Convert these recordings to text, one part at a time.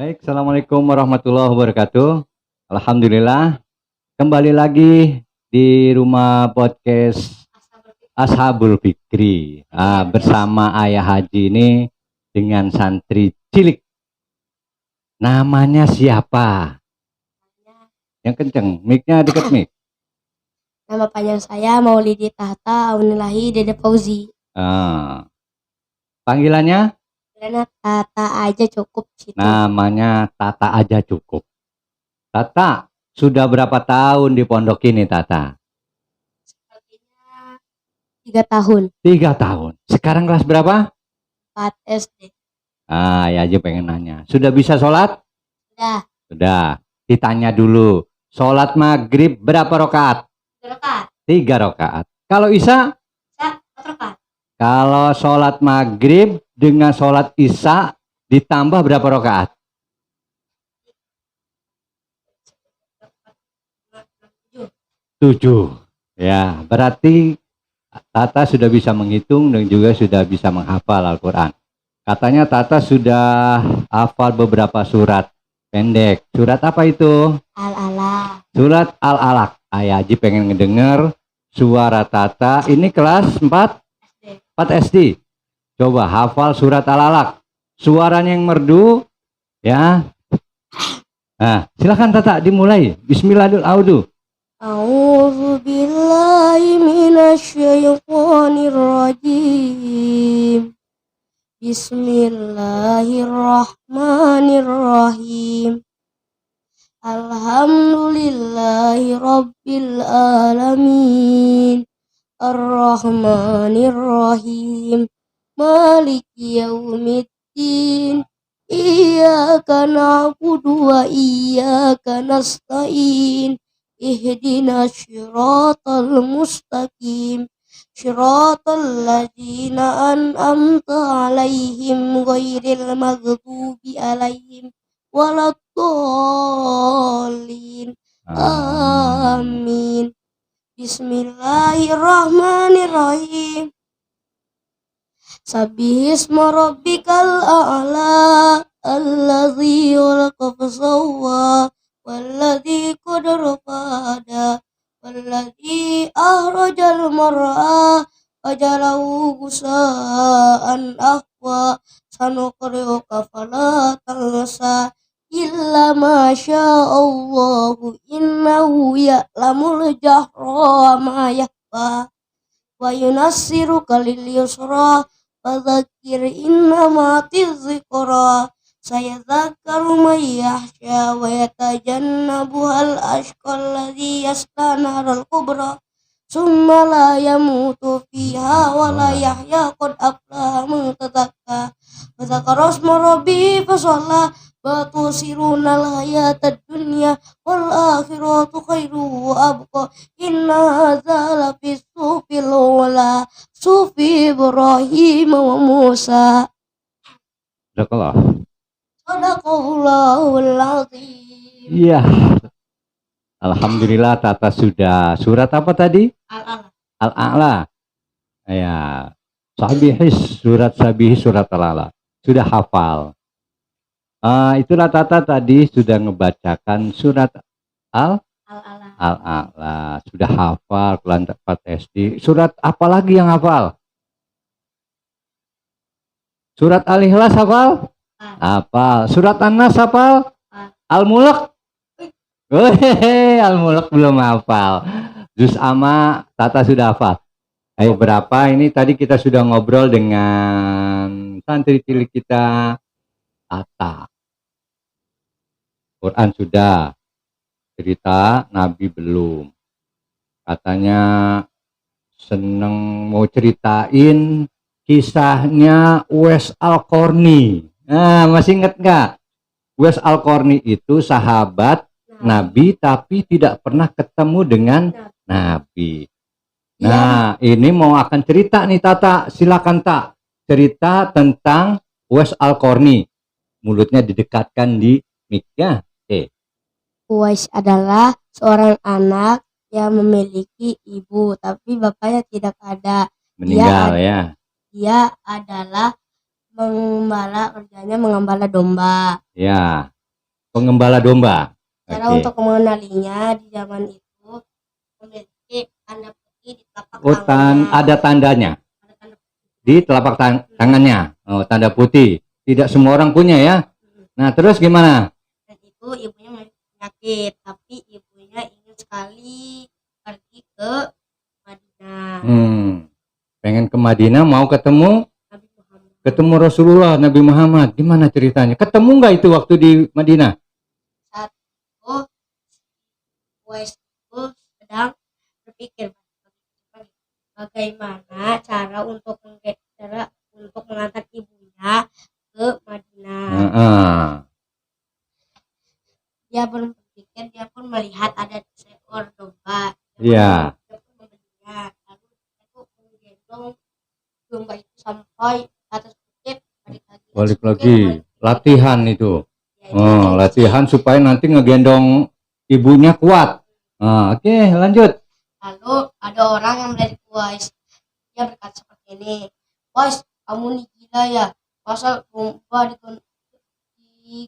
Baik, Assalamualaikum warahmatullahi wabarakatuh. Alhamdulillah, kembali lagi di rumah podcast Ashabul Fikri. Bersama Ayah Haji ini dengan santri cilik. Namanya siapa? Yang kenceng, mic-nya deket mic. Nama panjang saya Maulidi Tahta Aunilahi Dede Fauzi. Panggilannya? Karena Tata aja cukup situ. Namanya Tata aja cukup. Tata, sudah berapa tahun di pondok ini Tata? Sepertinya 3 tahun. 3 tahun. Sekarang kelas berapa? 4 SD. Ya aja pengen nanya. Sudah bisa sholat? Sudah. Sudah. Ditanya dulu. Sholat maghrib berapa rakaat? 3 rakaat. 3 rakaat. Kalau isya? 4 rakaat. Kalau sholat maghrib dengan sholat isya ditambah berapa rakaat? 7. Ya, berarti Tata sudah bisa menghitung dan juga sudah bisa menghafal Al-Quran. Katanya Tata sudah hafal beberapa surat pendek. Surat apa itu? Al-Alaq. Surat Al-Alaq. Ayah Haji pengen ngedenger suara Tata. Ini kelas 4 SD. Coba hafal surat Al-Alaq. Suaranya yang merdu, ya. Nah, silakan Tata dimulai. Bismillahirrahmanirrahim. A'udzu billahi minasyaitonir rajim. Bismillahirrahmanirrahim. Alhamdulillahi rabbil alamin. Ar-Rahmanir-Rahim. Maliki yaumiddin. Iyyaka na'budu wa iyyaka nasta'in. Ihdinas syiratal mustaqim. Syiratal ladzina an'amta 'alaihim ghairil maghdubi 'alaihim waladdallin. Amin. Bismillahirrahmanirrahim. Sabbihisma rabbikal a'la alladzi khalaqa fasawwa walladzi qaddara fahada walladzi akhrajal mar'a fajalahu ghusaan ahwa sanuqri'uka fala tansa illa masya Allahu innahu ya'lamul jahra ma yakhfa wa yunassiruka lil yusra fadzakir innama tizikra sayadzakkaru may yakhsha wa yatajannabuhal ashqal ladzi yasla naral kubra summa la yamutu fiha wa la yahya qad aflaha man tazakka wa dzakara isma rabbihi fasalla wa tusirunal hayatad dunya wal akhiratu khairu wa abqa inna hadza lafi sufil ula sufi Ibrahim wa Musa. Sadaqallahul azim. Iya. Alhamdulillah Tata sudah. Surat apa tadi? Al-A'la. Ya. Surat Sabihis, surat Al-A'la. Sudah hafal. Itulah Tata tadi sudah ngebacakan surat Al-A'la. Sudah hafal Quran 4 SD. Surat apa lagi yang hafal? Surat Al-Ikhlas hafal? Hafal. Surat An-Nas hafal? Al-Mulk? Al-Mulk belum hafal. Juz amma Tata sudah hafal. Ayo berapa ini tadi kita sudah ngobrol dengan santri cilik kita Tata. Quran sudah. Cerita Nabi belum. Katanya seneng mau ceritain kisahnya Uwais Al-Qarni. Nah, masih ingat nggak? Uwais Al-Qarni itu sahabat Nabi tapi tidak pernah ketemu dengan Nabi. Nah, ini mau akan cerita nih Tata. Silakan Tak. Cerita tentang Uwais Al-Qarni. Mulutnya didekatkan di mic-nya. Uwais adalah seorang anak yang memiliki ibu tapi bapaknya tidak ada. Meninggal ya. Dia adalah Mengembala, kerjanya mengembala domba. Ya, pengembala domba. Cara Oke. untuk mengenalinya di zaman itu memiliki tanda putih di telapak Oh, tangannya. ada tandanya Ada tanda putih. di telapak tangannya. Oh, tanda putih. Tidak semua orang punya ya. Nah, terus gimana? Dan itu ibunya memiliki penyakit, tapi ibunya ingin sekali pergi ke Madinah. Pengen ke Madinah, mau ketemu Nabi Muhammad. ketemu Rasulullah Nabi Muhammad. Gimana ceritanya? Ketemu nggak itu waktu di Madinah? Saat itu Uwais itu sedang berpikir bagaimana cara untuk mengantar ibunya ke Madinah. Dia pun berpikir, dia pun melihat ada seekor domba. Iya. Dia pun membelinya, lalu itu menggendong domba itu sampai atas bukit, Balik lagi latihan itu. Ya, Latihan supaya nanti ngegendong ibunya kuat. Oke, lanjut. Lalu ada orang yang melihat Uwais. Dia berkata seperti ini, Uwais, kamu nih gila ya, masa domba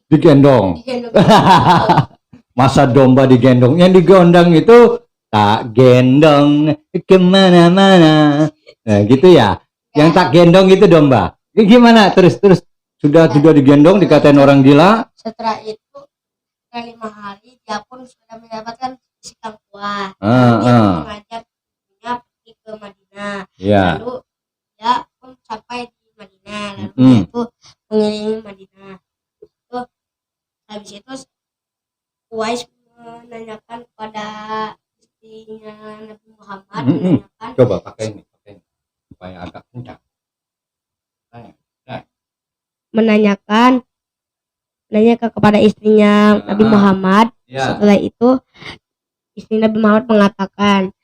Digendong. digendong Masa domba digendong? Yang digendong itu tak gendong kemana-mana. Nah, gitu ya. Yang tak gendong itu domba. Gimana? Terus sudah digendong dikatain orang gila. Setelah itu, setelah 5 hari dia pun sudah mendapatkan fisik yang kuat. Ah, Dia pun mengajak ibunya pergi ke Madinah. Ya. Lalu dia pun sampai di Madinah. Lalu dia itu mengelilingi Madinah. Itu habis itu Uwais menanyakan kepada istrinya Nabi Muhammad, menanyakan, Coba pakai ini supaya agak kencang. menanyakan kepada istrinya Nabi Muhammad. Ya. Setelah itu istri Nabi Muhammad mengatakan,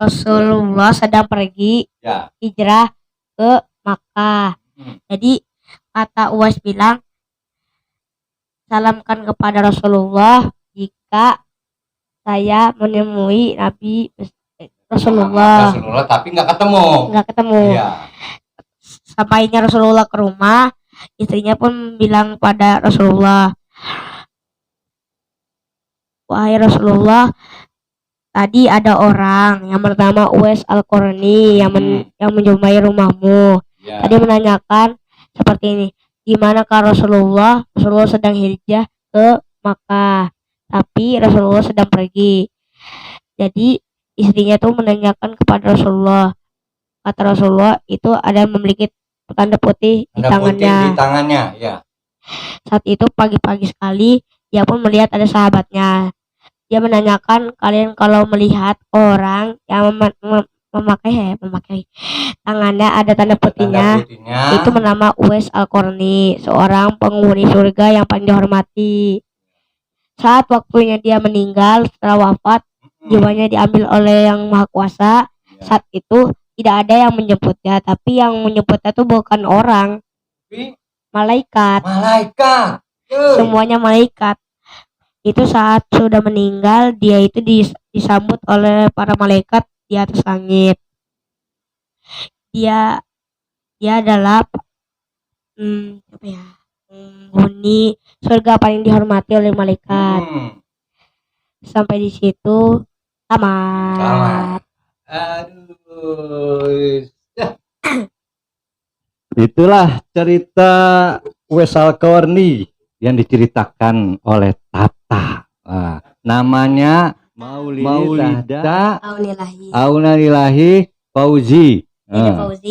Rasulullah sedang pergi hijrah ke Makkah. Jadi kata Uwais bilang, salamkan kepada Rasulullah jika saya menemui Rasulullah, tapi nggak ketemu. Ya. Sampainya Rasulullah ke rumah, istrinya pun bilang pada Rasulullah, wahai Rasulullah, tadi ada orang yang bernama Uwais Al-Qarni yang menjumpai rumahmu. Ya. Tadi menanyakan seperti ini, dimanakah Rasulullah? Rasulullah sedang hijrah ke Makkah, tapi Rasulullah sedang pergi. Jadi istrinya tuh menanyakan kepada Rasulullah. Kata Rasulullah itu ada memiliki tanda putih di tangannya. Ya. Saat itu pagi-pagi sekali dia pun melihat ada sahabatnya. Dia menanyakan, kalian kalau melihat orang yang memakai tangannya ada tanda putihnya, itu bernama Uwais Al-Qarni, seorang penghuni surga yang paling dihormati. Saat waktunya dia meninggal, setelah wafat, jiwanya diambil oleh Yang Maha Kuasa. Saat itu tidak ada yang menjemputnya, tapi yang menjemputnya itu bukan orang, malaikat. Semuanya malaikat. Itu saat sudah meninggal, dia itu disambut oleh para malaikat di atas langit. Dia adalah penghuni surga paling dihormati oleh malaikat. Sampai di situ tamat. Aduh. Itulah cerita Uwais Al-Qarni yang diceritakan oleh Tata. Namanya Maulida Aunalilahi Fauzi.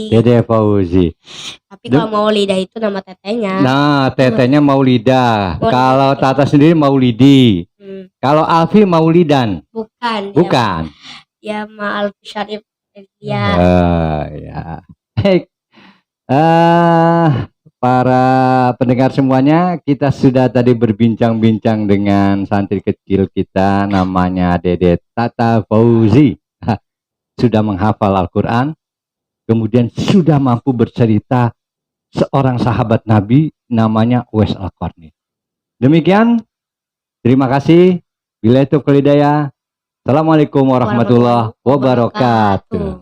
Dede Fauzi. Tapi kalau Maulida itu nama tetenya. Nah, tetenya Maulida. Kalau Tata sendiri Maulidi. Kalau Alfi Maulidan. Bukan. Ya, Alfi Syarif. Ya. Ya. Para pendengar semuanya, kita sudah tadi berbincang-bincang dengan santri kecil kita, namanya Dede Tata Fauzi. Sudah menghafal Al-Quran, kemudian sudah mampu bercerita seorang sahabat Nabi namanya Uwais Al-Qarni. Demikian, terima kasih. Billahi taufiq wal hidayah. Assalamualaikum warahmatullahi wabarakatuh.